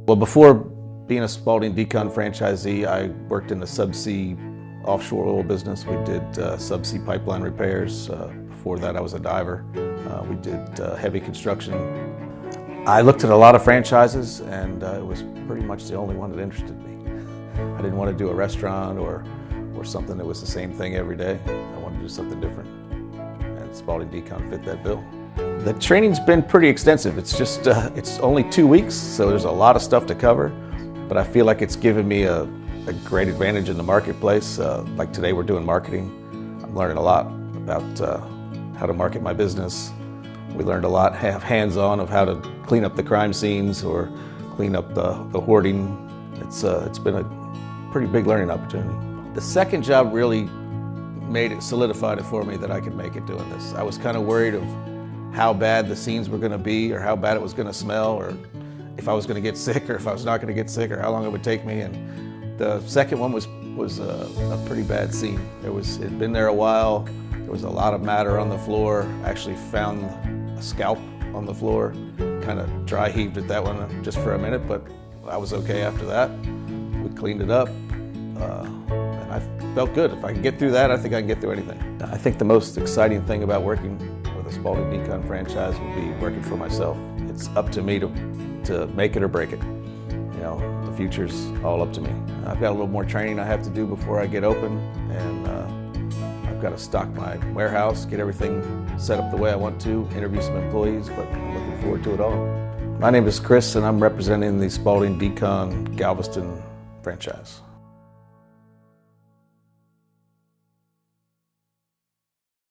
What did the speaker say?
Well, before being a Spaulding Decon franchisee, I worked in the subsea offshore oil business. We did subsea pipeline repairs. Before that, I was a diver. We did heavy construction. I looked at a lot of franchises, and it was pretty much the only one that interested me. I didn't want to do a restaurant or something that was the same thing every day. I wanted to do something different, and Spaulding Decon fit that bill. The training's been pretty extensive. It's just, it's only 2 weeks, so there's a lot of stuff to cover, but I feel like it's given me a great advantage in the marketplace. Like today we're doing marketing. I'm learning a lot about how to market my business. We learned a lot hands-on of how to clean up the crime scenes or clean up the hoarding. It's been a pretty big learning opportunity. The second job really solidified it for me that I could make it doing this. I was kind of worried of how bad the scenes were going to be, or how bad it was going to smell, or if I was going to get sick, or if I was not going to get sick, or how long it would take me. And the second one was a pretty bad scene. It'd been there a while. There was a lot of matter on the floor. I actually found a scalp on the floor. Kind of dry heaved at that one just for a minute, but I was okay after that. We cleaned it up, and I felt good. If I can get through that, I think I can get through anything. I think the most exciting thing about working with a Spaulding Decon franchise would be working for myself. It's up to me to make it or break it. You know, the future's all up to me. I've got a little more training I have to do before I get open, and I've got to stock my warehouse, get everything set up the way I want to, interview some employees, but I'm looking forward to it all. My name is Chris, and I'm representing the Spaulding Decon Galveston franchise.